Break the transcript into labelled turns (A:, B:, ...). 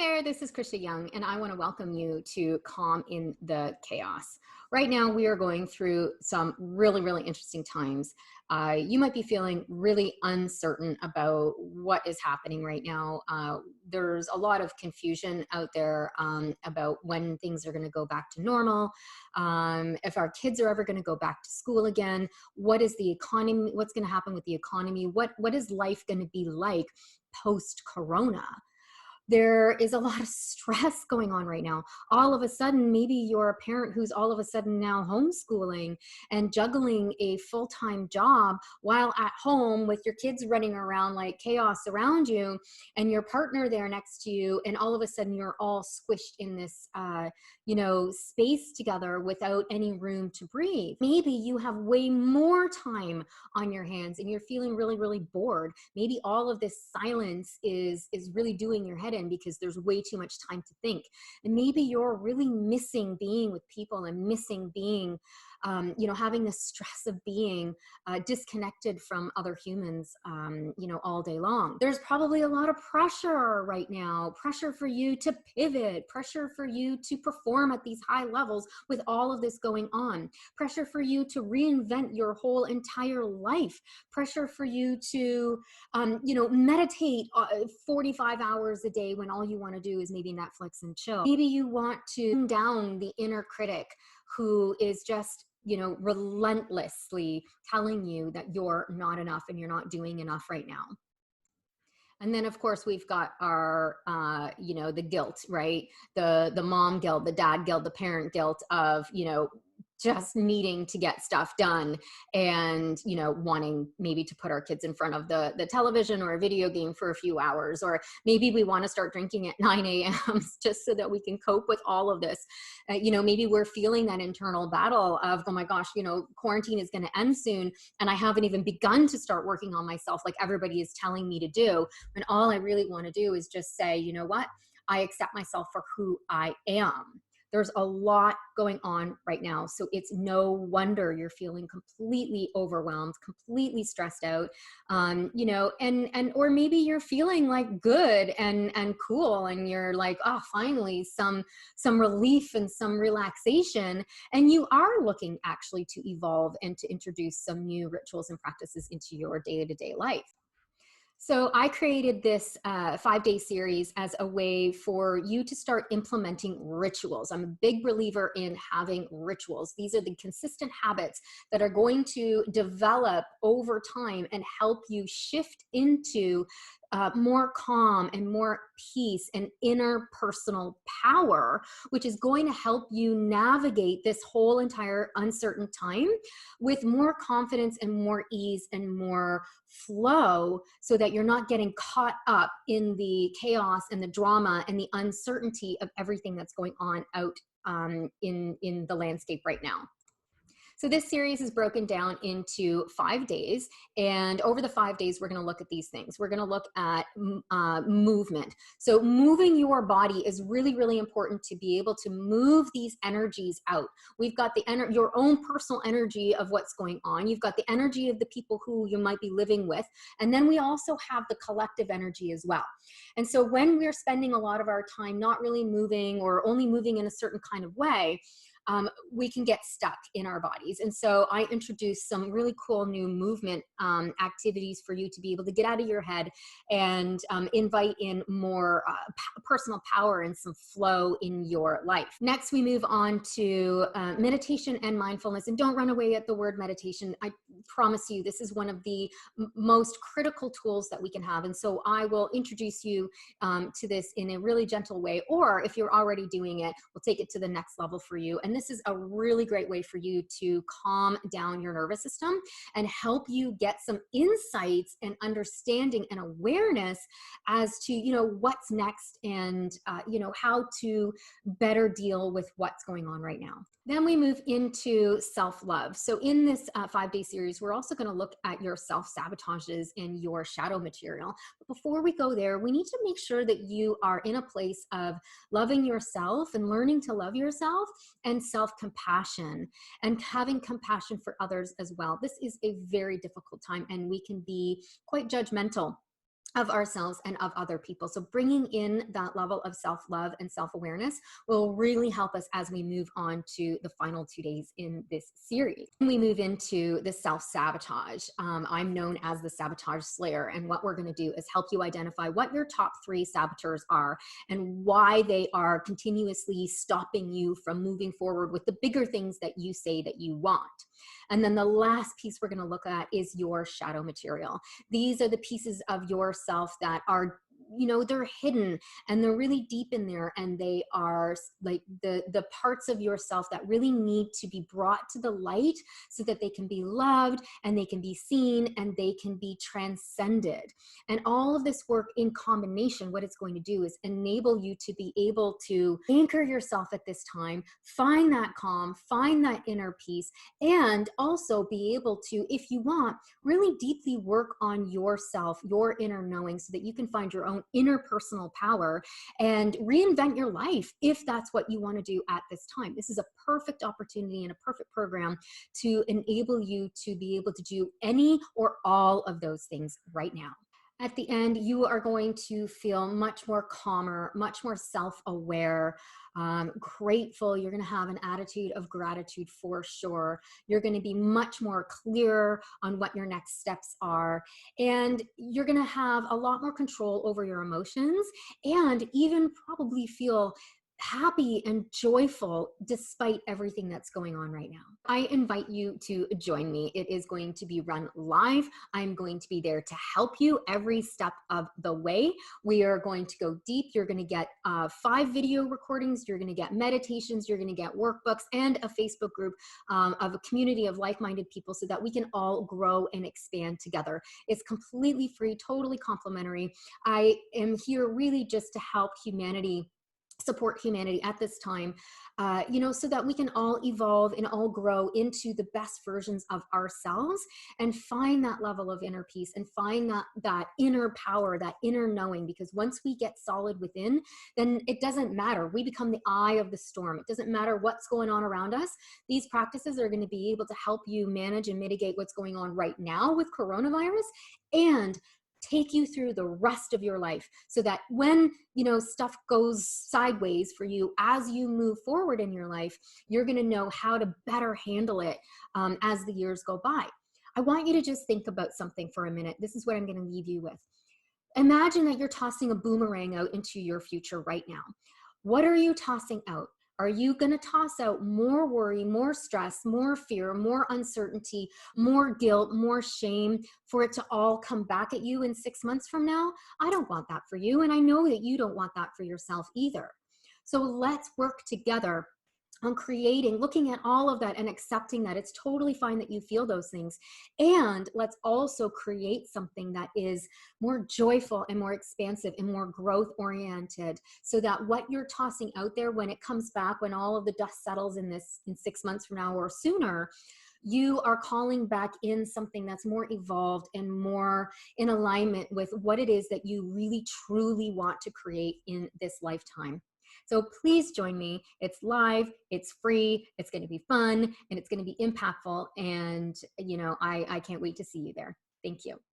A: there, this is Krisha Young, and I want to welcome you to Calm in the Chaos. Right now, we are going through some really interesting times. You might be feeling really uncertain about what is happening right now. There's a lot of confusion out there about when things are going to go back to normal, if our kids are ever going to go back to school again, what is the economy, what's going to happen with the economy, what is life going to be like post-corona. There is a lot of stress going on right now. All of a sudden, maybe you're a parent who's all of a sudden now homeschooling and juggling a full-time job while at home with your kids running around like chaos around you and your partner there next to you. And all of a sudden you're all squished in this, space together without any room to breathe. Maybe you have way more time on your hands and you're feeling really bored. Maybe all of this silence is really doing your head in because there's way too much time to think. And maybe you're really missing being with people and missing being, having the stress of being disconnected from other humans, all day long. There's probably a lot of pressure right now, pressure for you to pivot, pressure for you to perform at these high levels with all of this going on, pressure for you to reinvent your whole entire life, pressure for you to, meditate 45 hours a day when all you want to do is maybe Netflix and chill. Maybe you want to tone down the inner critic who is just relentlessly telling you that you're not enough and you're not doing enough right now. And then of course we've got our, the guilt, right? The mom guilt, the dad guilt, the parent guilt of, just needing to get stuff done and, wanting maybe to put our kids in front of the television or a video game for a few hours, or maybe we want to start drinking at 9 a.m. just so that we can cope with all of this. Maybe we're feeling that internal battle of, oh my gosh, quarantine is going to end soon. And I haven't even begun to start working on myself like everybody is telling me to do. And all I really want to do is just say, you know what? I accept myself for who I am. There's a lot going on right now. So it's no wonder you're feeling completely overwhelmed, completely stressed out, or maybe you're feeling like good and cool. And you're like, oh, finally some relief and some relaxation. And you are looking actually to evolve and to introduce some new rituals and practices into your day-to-day life. So I created this 5-day series as a way for you to start implementing rituals. I'm a big believer in having rituals. These are the consistent habits that are going to develop over time and help you shift into more calm and more peace and inner personal power, which is going to help you navigate this whole entire uncertain time with more confidence and more ease and more flow, so that you're not getting caught up in the chaos and the drama and the uncertainty of everything that's going on out in the landscape right now. So this series is broken down into 5 days. And over the 5 days, we're going to look at these things. We're going to look at movement. So moving your body is really important to be able to move these energies out. We've got your own personal energy of what's going on. You've got the energy of the people who you might be living with. And then we also have the collective energy as well. And so when we're spending a lot of our time not really moving or only moving in a certain kind of way, we can get stuck in our bodies. And so I introduced some really cool new movement activities for you to be able to get out of your head and invite in more personal power and some flow in your life. Next, we move on to meditation and mindfulness. And don't run away at the word meditation. I promise you, this is one of the most critical tools that we can have. And so I will introduce you to this in a really gentle way, or if you're already doing it, we'll take it to the next level for you. And this is a really great way for you to calm down your nervous system and help you get some insights and understanding and awareness as to, what's next and, how to better deal with what's going on right now. Then we move into self-love. So in this 5-day series, we're also going to look at your self-sabotages and your shadow material. But before we go there, we need to make sure that you are in a place of loving yourself and learning to love yourself and self-compassion and having compassion for others as well. This is a very difficult time and we can be quite judgmental of ourselves and of other people. So bringing in that level of self-love and self-awareness will really help us as we move on to the final 2 days in this series. We move into the self-sabotage. I'm known as the sabotage slayer, and what we're going to do is help you identify what your top 3 saboteurs are and why they are continuously stopping you from moving forward with the bigger things that you say that you want. And then the last piece we're going to look at is your shadow material. These are the pieces of yourself that are, they're hidden and they're really deep in there, and they are like the parts of yourself that really need to be brought to the light so that they can be loved and they can be seen and they can be transcended. And all of this work in combination, what it's going to do is enable you to be able to anchor yourself at this time, find that calm, find that inner peace, and also be able to, if you want, really deeply work on yourself, your inner knowing, so that you can find your own interpersonal power and reinvent your life if that's what you want to do at this time. This is a perfect opportunity and a perfect program to enable you to be able to do any or all of those things right now. At the end, you are going to feel much more calmer, much more self-aware, grateful. You're going to have an attitude of gratitude for sure. You're going to be much more clear on what your next steps are. And you're going to have a lot more control over your emotions, and even probably feel happy and joyful despite everything that's going on right now. I invite you to join me. It is going to be run live. I'm going to be there to help you every step of the way. We are going to go deep. You're going to get 5 video recordings. You're going to get meditations. You're going to get workbooks and a Facebook group of a community of like-minded people so that we can all grow and expand together. It's completely free, totally complimentary. I am here really just to help humanity, support humanity at this time, so that we can all evolve and all grow into the best versions of ourselves and find that level of inner peace and find that inner power, that inner knowing. Because once we get solid within, then it doesn't matter. We become the eye of the storm. It doesn't matter what's going on around us. These practices are going to be able to help you manage and mitigate what's going on right now with coronavirus, and take you through the rest of your life, so that when stuff goes sideways for you as you move forward in your life, you're going to know how to better handle it as the years go by. I want you to just think about something for a minute. This is what I'm going to leave you with. Imagine that you're tossing a boomerang out into your future right now. What are you tossing out? Are you going to toss out more worry, more stress, more fear, more uncertainty, more guilt, more shame for it to all come back at you in 6 months from now? I don't want that for you, and I know that you don't want that for yourself either. So let's work together on creating, looking at all of that and accepting that it's totally fine that you feel those things. And let's also create something that is more joyful and more expansive and more growth oriented, so that what you're tossing out there, when it comes back, when all of the dust settles in 6 months from now or sooner, you are calling back in something that's more evolved and more in alignment with what it is that you really truly want to create in this lifetime. So please join me. It's live, it's free, it's going to be fun, and it's going to be impactful. And, I can't wait to see you there. Thank you.